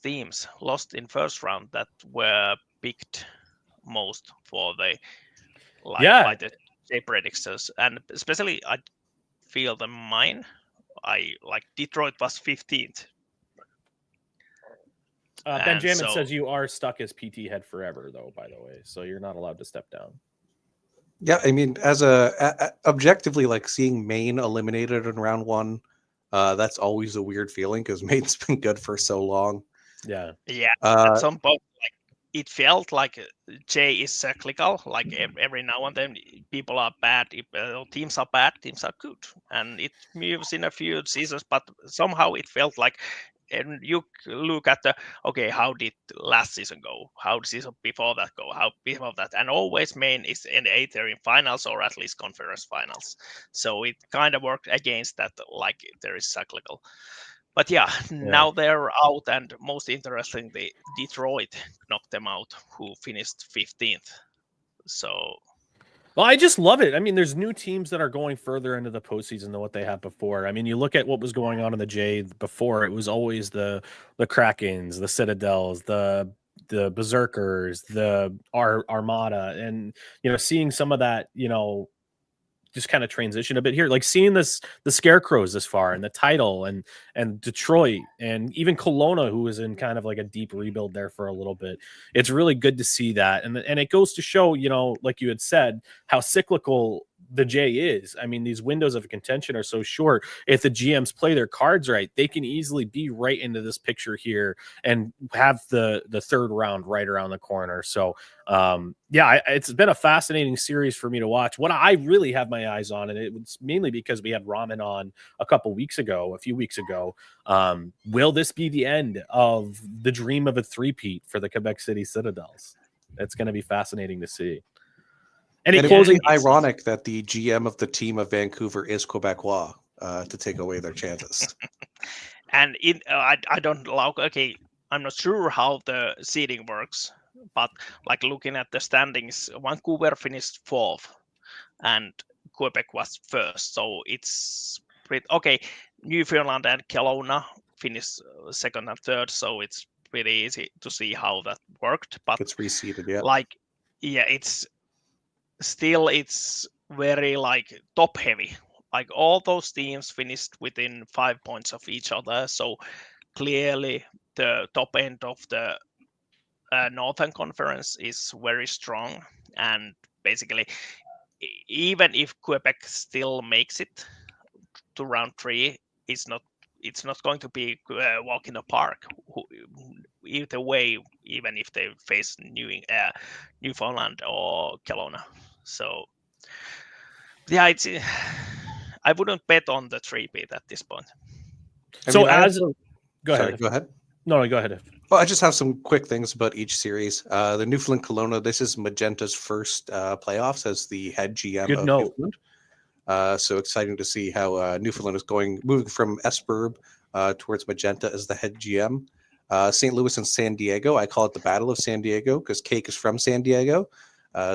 teams lost in first round that were picked most for the by the predictors, and especially I feel the mine. I like Detroit was 15th. Benjamin says you are stuck as PT head forever, though. By the way, so you're not allowed to step down. Yeah, I mean, as objectively, like seeing Maine eliminated in round 1, that's always a weird feeling because Maine's been good for so long. Yeah. At some point, like it felt like J is cyclical. Like every now and then, people are bad. Teams are bad. Teams are good, and it moves in a few seasons. But somehow it felt like, and you look at how did last season go? How the season before that go? How before that? And always Maine is either in finals or at least conference finals. So it kind of worked against that. Like there is cyclical. But now they're out, and most interestingly, Detroit knocked them out, who finished 15th. So, well, I just love it. I mean, there's new teams that are going further into the postseason than what they had before. I mean, you look at what was going on in the J before; it was always the Krakens, the Citadels, the Berserkers, the Armada, and seeing some of that, just kind of transition a bit here, like seeing the Scarecrows this far, and the title, and Detroit, and even Kelowna, who was in kind of like a deep rebuild there for a little bit. It's really good to see that, and it goes to show, like you had said, how cyclical the J is. I mean, these windows of contention are so short. If the GMs play their cards right, they can easily be right into this picture here and have the third round right around the corner. So it's been a fascinating series for me to watch. What I really have my eyes on, and it was mainly because we had Ramen on a few weeks ago. Will this be the end of the dream of a three-peat for the Quebec City Citadels? It's going to be fascinating to see. Any closing? Ironic that the GM of the team of Vancouver is Quebecois to take away their chances. And I don't like. Okay, I'm not sure how the seeding works, but like looking at the standings, Vancouver finished 4th, and Quebec was 1st. So it's pretty okay. Newfoundland and Kelowna finished 2nd and 3rd, so it's pretty easy to see how that worked. But it's reseeded, yeah. Like, it's very like top heavy. Like all those teams finished within 5 points of each other. So clearly the top end of the Northern Conference is very strong. And basically, even if Quebec still makes it to round 3, it's not going to be a walk in the park either way, even if they face Newfoundland or Kelowna. So it's I wouldn't bet on the 3-peat at this point. Go ahead. No, go ahead. Well, I just have some quick things about each series. The Newfoundland Kelowna, this is Magenta's first playoffs as the head GM of Newfoundland. So exciting to see how Newfoundland is moving from Esperb towards Magenta as the head GM. St. Louis and San Diego, I call it the Battle of San Diego because Cake is from San Diego.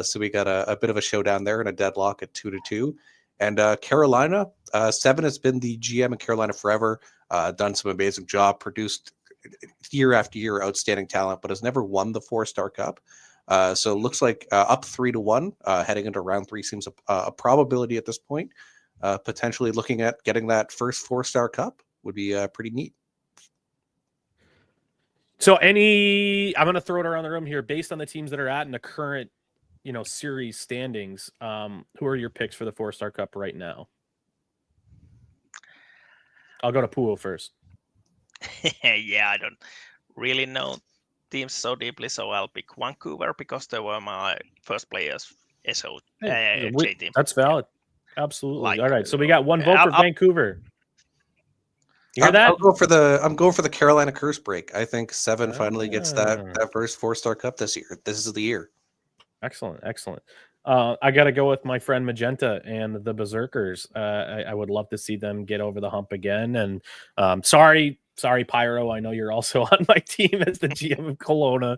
So we got a bit of a showdown there and a deadlock at 2-2. And Carolina, Seven has been the GM in Carolina forever, done some amazing job, produced year after year outstanding talent, but has never won the 4-Star Cup. So it looks like up 3-1 heading into round 3 seems a probability at this point. Potentially looking at getting that first 4-Star Cup would be pretty neat. So I'm going to throw it around the room here based on the teams that are at in the current, series standings. Who are your picks for the 4-Star Cup right now? I'll go to Puo first. Yeah, I don't really know teams so deeply, so I'll pick Vancouver because they were my first players. J team. That's valid. Yeah. Absolutely. Like, all right, so we got one vote for Vancouver. You hear that? I'm going for the Carolina curse break. I think Seven finally gets that first 4-Star Cup this year. This is the year. Excellent. I got to go with my friend Magenta and the Berserkers. I would love to see them get over the hump again. And sorry, Pyro. I know you're also on my team as the GM of Kelowna.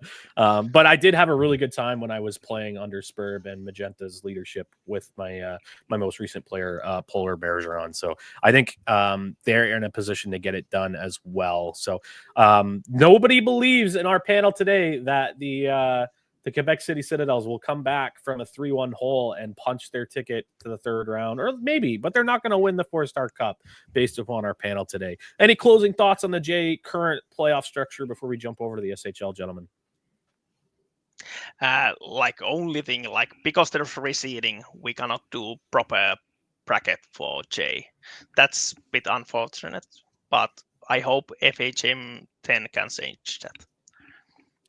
But I did have a really good time when I was playing under Spurb and Magenta's leadership with my my most recent player, Polar Bergeron. So I think they're in a position to get it done as well. So nobody believes in our panel today that the Quebec City Citadels will come back from a 3-1 hole and punch their ticket to the third round, or maybe, but they're not going to win the 4-Star Cup based upon our panel today. Any closing thoughts on the J current playoff structure before we jump over to the SHL, gentlemen? Only thing, because there's receding, we cannot do proper bracket for J. That's a bit unfortunate, but I hope FHM 10 can change that.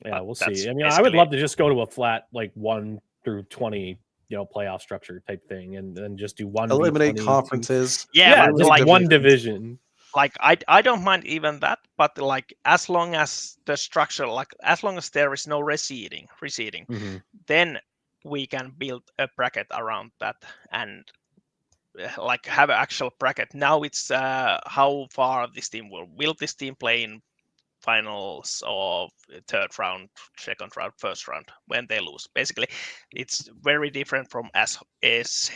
Yeah, we'll see. I mean, I would love to just go to a flat 1 through 20, playoff structure type thing, and then just do one eliminate conferences. Yeah, just one division. I don't mind even that, but as long as the structure, as long as there is no receding, Mm-hmm. then we can build a bracket around that and have an actual bracket. Now it's how far this team will this team play in finals or third round, second round, first round when they lose. Basically, it's very different from SHL.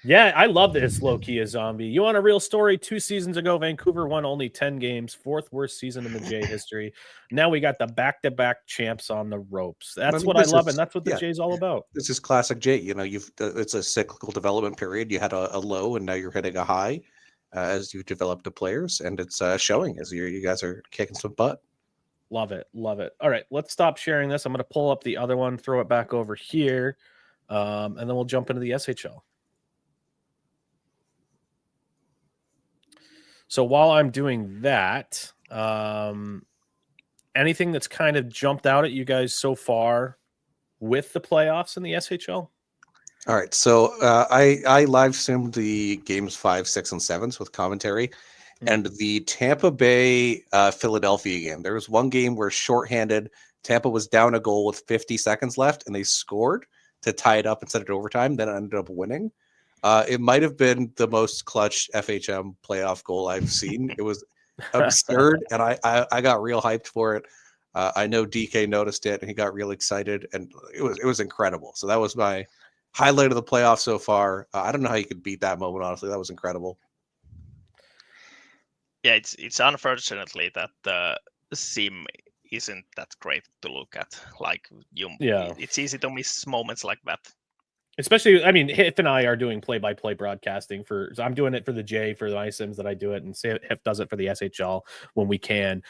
Yeah, I love that it's low-key a zombie. You want a real story? 2 seasons ago, Vancouver won only 10 games, 4th worst season in the J history. Now we got the back-to-back champs on the ropes. That's what I love, and that's what the J's all about. This is classic J. It's a cyclical development period. You had a low, and now you're hitting a high. As you develop the players, and it's showing as you guys are kicking some butt. Love it. All right, let's stop sharing this. I'm going to pull up the other one, throw it back over here, and then we'll jump into the SHL. So while I'm doing that, anything that's kind of jumped out at you guys so far with the playoffs in the SHL? All right, so I live streamed the games 5, 6, and 7s with commentary, and the Tampa Bay Philadelphia game. There was one game where shorthanded, Tampa was down a goal with 50 seconds left, and they scored to tie it up and send it to overtime. Then it ended up winning. It might have been the most clutch FHM playoff goal I've seen. It was absurd, and I got real hyped for it. I know DK noticed it, and he got real excited, and it was incredible. So that was my highlight of the playoffs so far. I don't know how you could beat that moment, honestly. That was incredible. Yeah, it's unfortunately that the sim isn't that great to look at. It's easy to miss moments like that. Especially, I mean, Hif and I are doing play-by-play broadcasting so I'm doing it for the J for my sims that I do it, and Hif does it for the SHL when we can.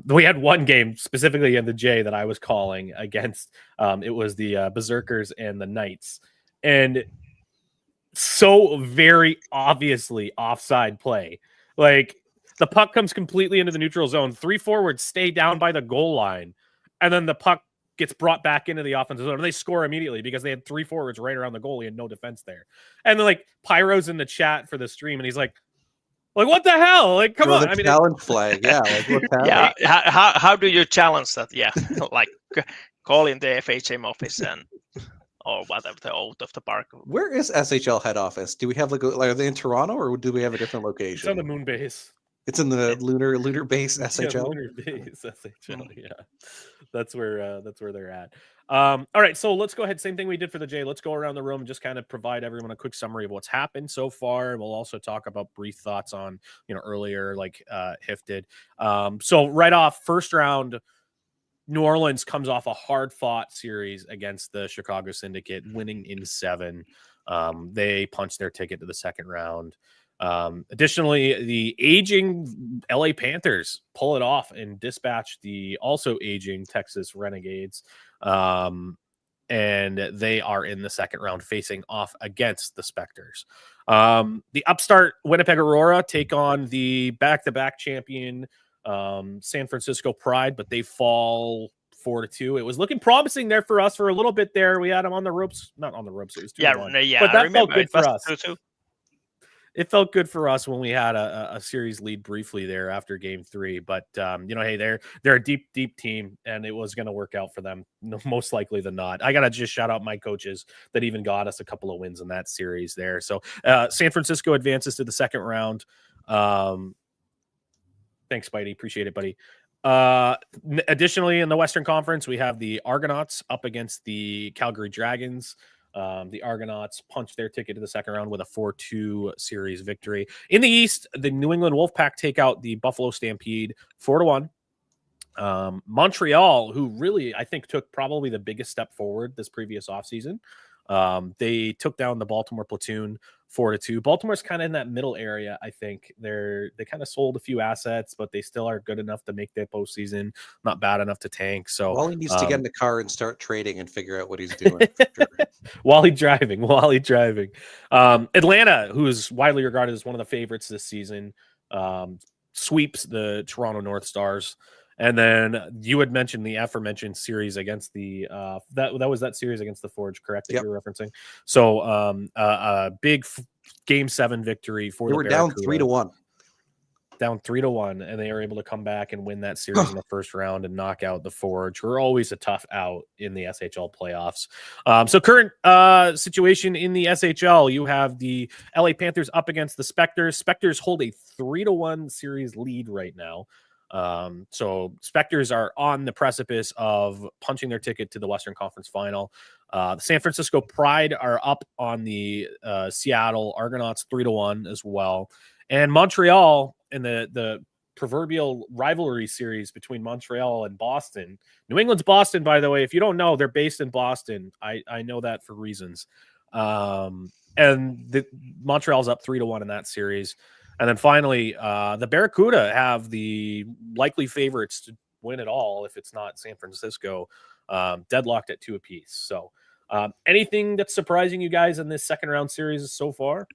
We had one game specifically in the J that I was calling against. It was the Berserkers and the Knights. And so very obviously offside play. The puck comes completely into the neutral zone. 3 forwards stay down by the goal line. And then the puck gets brought back into the offensive zone. And they score immediately because they had 3 forwards right around the goalie and no defense there. And then Pyro's in the chat for the stream and he's like, what the hell? Come on. I mean, challenge flag. Yeah. What's yeah. How do you challenge that? Yeah. Call in the FHM office or whatever, the out of the park. Where is SHL head office? Do we have are they in Toronto or do we have a different location? It's on the moon base. It's in the lunar base SHL. Lunar base SHL. Yeah, that's where they're at. All right, so let's go ahead. Same thing we did for the J. Let's go around the room and just kind of provide everyone a quick summary of what's happened so far. We'll also talk about brief thoughts on, earlier, like Hif did. So right off, first round, New Orleans comes off a hard-fought series against the Chicago Syndicate, winning in 7. They punched their ticket to the second round. Additionally, the aging LA Panthers pull it off and dispatch the also aging Texas Renegades. And they are in the second round facing off against the Specters. The upstart Winnipeg Aurora take on the back-to-back champion San Francisco Pride, but they fall 4-2. It was looking promising there for us for a little bit there. We had them on the ropes, not on the ropes. It was 2-1. Yeah, but that felt good for us. 2-2. It felt good for us when we had a series lead briefly there after game 3. But, hey, they're a deep, deep team, and it was going to work out for them, most likely than not. I got to just shout out my coaches that even got us a couple of wins in that series there. So San Francisco advances to the second round. Thanks, Spidey. Appreciate it, buddy. Additionally, in the Western Conference, we have the Argonauts up against the Calgary Dragons. The Argonauts punched their ticket to the second round with a 4-2 series victory. In the East, the New England Wolfpack take out the Buffalo Stampede 4-1. Montreal, who really, I think, took probably the biggest step forward this previous offseason. They took down the Baltimore Platoon 4-2. Baltimore's kind of in that middle area. I think they kind of sold a few assets, but they still are good enough to make their postseason, not bad enough to tank. So Wally needs to get in the car and start trading and figure out what he's doing. Sure. Wally driving. Atlanta, who is widely regarded as one of the favorites this season, sweeps the Toronto North Stars. And then you had mentioned the aforementioned series against the that was that series against the Forge, correct? That Yep. you were referencing. So a big Game 7 victory for They the were down Barracuda. 3-1. Down 3-1, and they were able to come back and win that series in the first round and knock out the Forge, who are always a tough out in the SHL playoffs. So current situation in the SHL, you have the LA Panthers up against the Specters. Specters hold a 3-1 series lead right now. So Specters are on the precipice of punching their ticket to the Western Conference Final. The San Francisco Pride are up on the Seattle Argonauts 3-1 as well. And Montreal in the proverbial rivalry series between Montreal and Boston. New England's Boston, by the way. If you don't know, they're based in Boston. I know that for reasons. And Montreal's up 3-1 in that series. And then finally, the Barracuda have the likely favorites to win it all if it's not San Francisco, deadlocked at 2 apiece. So anything that's surprising you guys in this second round series so far?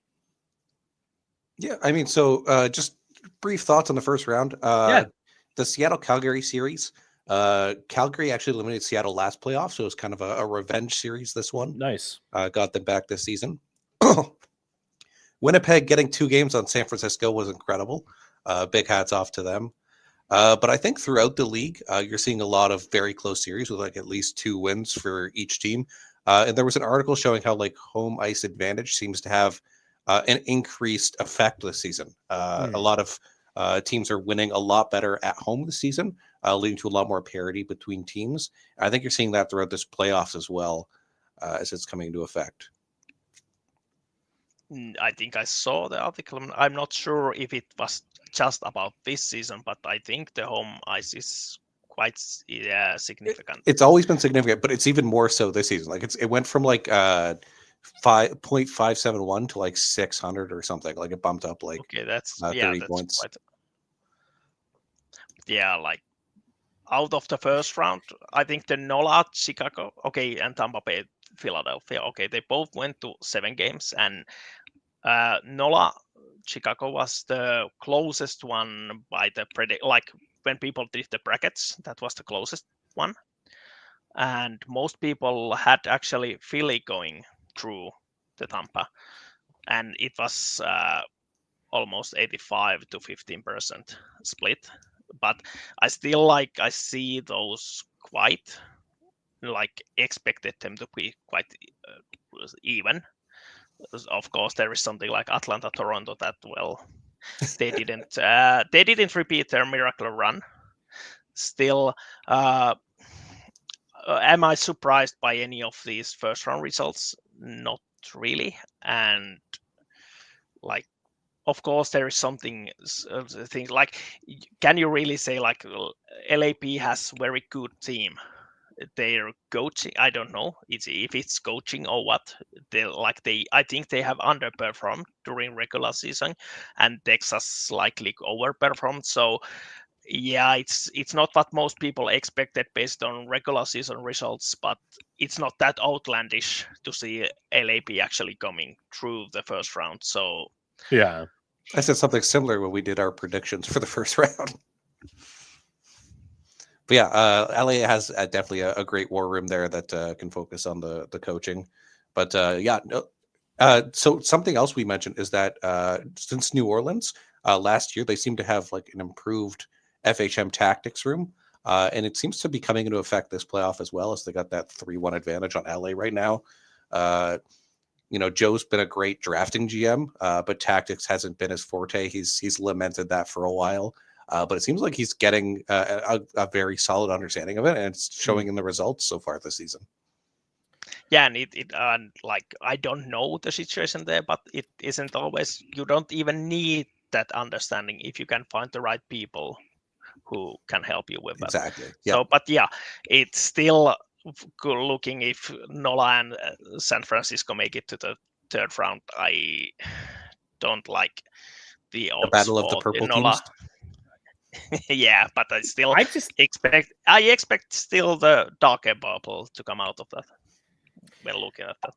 Yeah, I mean, so just brief thoughts on the first round. The Seattle-Calgary series. Calgary actually eliminated Seattle last playoff, so it was kind of a revenge series, this one. Nice. Got them back this season. Winnipeg getting 2 games on San Francisco was incredible. Big hats off to them. But I think throughout the league, you're seeing a lot of very close series with like at least 2 wins for each team. And there was an article showing how like home ice advantage seems to have an increased effect this season. A lot of teams are winning a lot better at home this season, leading to a lot more parity between teams. I think you're seeing that throughout this playoffs as well, as it's coming into effect. I think I saw the article. I'm not sure if it was just about this season, but I think the home ice is quite significant. It's always been significant, but it's even more so this season. Like it went from like 5.571 to like 600 or something. Like it bumped up like that's 30 points. Like out of the first round, I think the NOLA, Chicago, and Tampa Bay, Philadelphia. They both went to 7 games, and NOLA, Chicago was the closest one by the like when people did the brackets, that was the closest one. And most people had actually Philly going through the Tampa, and it was almost 85 to 15% split. But I still I see those quite expected them to be quite even. Of course, there is something like Atlanta, Toronto that they didn't repeat their miracle run. Still, am I surprised by any of these first round results? Not really. And like, of course, there is something things like, can you really say like LAP has very good team? Their coaching, I don't know if it's coaching or what. I think they have underperformed during regular season, and Texas likely overperformed. So yeah, it's not what most people expected based on regular season results, but it's not that outlandish to see LAP actually coming through the first round. So Yeah. I said something similar when we did our predictions for the first round. But yeah, LA has definitely a great war room there that can focus on the coaching. But yeah, no, so something else we mentioned is that since New Orleans last year, they seem to have like an improved FHM tactics room. And it seems to be coming into effect this playoff as well, as they got that 3-1 advantage on LA right now. Joe's been a great drafting GM, but tactics hasn't been his forte. He's lamented that for a while. But it seems like he's getting a very solid understanding of it, and it's showing in the results so far this season. Yeah, and like, I don't know the situation there, but it isn't always. You don't even need that understanding if you can find the right people who can help you with that. Exactly. Yeah. So, but yeah, it's still good looking if NOLA and San Francisco make it to the third round. I don't like the odds battle of the for purple NOLA. teams. Yeah, but I expect still the darker purple to come out of that. We're looking at that.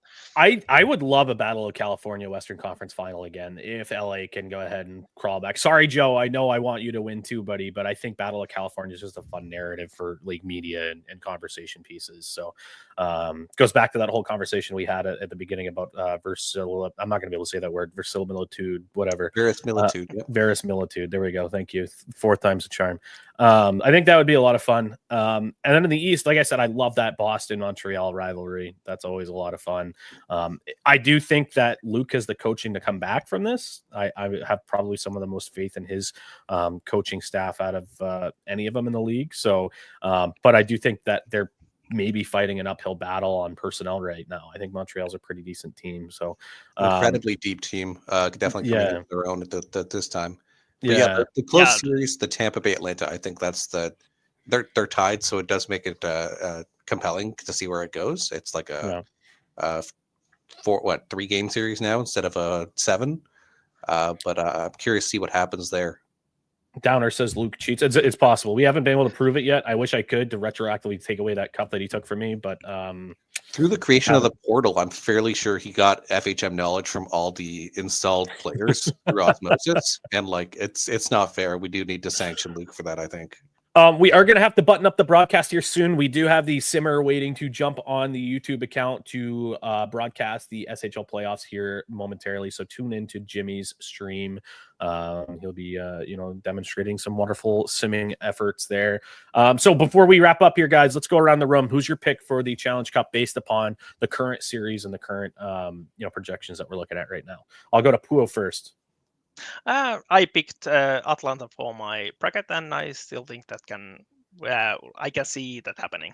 I would love a Battle of California Western Conference final again if LA can go ahead and crawl back. Sorry, Joe. I know I want you to win too, buddy, but I think Battle of California is just a fun narrative for league media and conversation pieces. So goes back to that whole conversation we had at the beginning about verisimilitude. I'm not going to be able to say that word. Verisimilitude, whatever. Verisimilitude. Yep. Verisimilitude. There we go. Thank you. Fourth time's a charm. I think that would be a lot of fun. And then in the East, like I said, I love that Boston-Montreal rivalry. That's always a lot of fun. I do think that Luke has the coaching to come back from this. I have probably some of the most faith in his coaching staff out of any of them in the league. So, but I do think that they're maybe fighting an uphill battle on personnel right now. I think Montreal's a pretty decent team. So, incredibly deep team. Definitely coming into their own at this time. But yeah, the close series, the Tampa Bay Atlanta, I think that's they're tied, so it does make it compelling to see where it goes. It's like a 3-game series now instead of a 7. But I'm curious to see what happens there. Downer says Luke cheats. It's possible. We haven't been able to prove it yet. I wish I could to retroactively take away that cup that he took from me, but through the creation of the portal, I'm fairly sure he got FHM knowledge from all the installed players through osmosis, and like it's not fair. We do need to sanction Luke for that, I think. We are going to have to button up the broadcast here soon. We do have the Simmer waiting to jump on the YouTube account to broadcast the SHL playoffs here momentarily. So tune into Jimmy's stream. He'll be, demonstrating some wonderful simming efforts there. So before we wrap up here, guys, let's go around the room. Who's your pick for the Challenge Cup based upon the current series and the current, projections that we're looking at right now? I'll go to Puo first. I picked Atlanta for my bracket, and I still think that I can see that happening.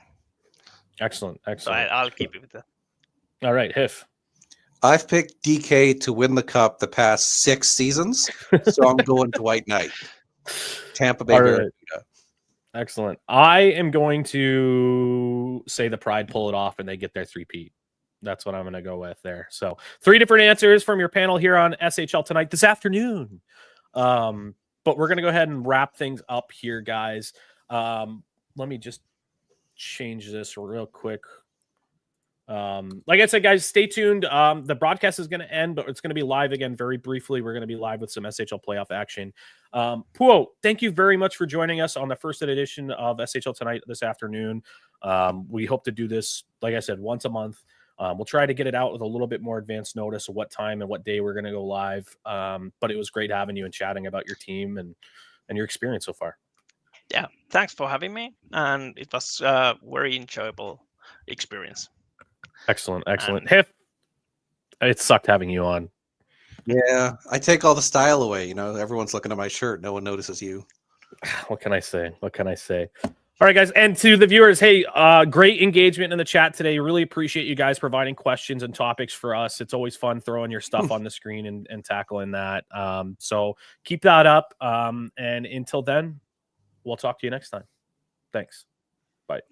Excellent. So I'll keep it with that. All right, Hiff. I've picked DK to win the cup the past 6 seasons, so I'm going to White Knight. Tampa Bay. Right. Excellent. I am going to say the Pride pull it off and they get their 3-peat. That's what I'm going to go with there. So 3 different answers from your panel here on SHL tonight this afternoon. But we're going to go ahead and wrap things up here, guys. Let me just change this real quick. Like I said, guys, stay tuned. The broadcast is going to end, but it's going to be live again very briefly. We're going to be live with some SHL playoff action. Puo, thank you very much for joining us on the first edition of SHL Tonight this afternoon. We hope to do this, like I said, once a month. We'll try to get it out with a little bit more advanced notice of what time and what day we're going to go live. But it was great having you and chatting about your team and your experience so far. Yeah, thanks for having me. And it was a very enjoyable experience. Excellent. Hiff, it sucked having you on. Yeah, I take all the style away. Everyone's looking at my shirt. No one notices you. What can I say? All right, guys. And to the viewers, hey, great engagement in the chat today. Really appreciate you guys providing questions and topics for us. It's always fun throwing your stuff on the screen and tackling that. So keep that up. And until then, we'll talk to you next time. Thanks. Bye.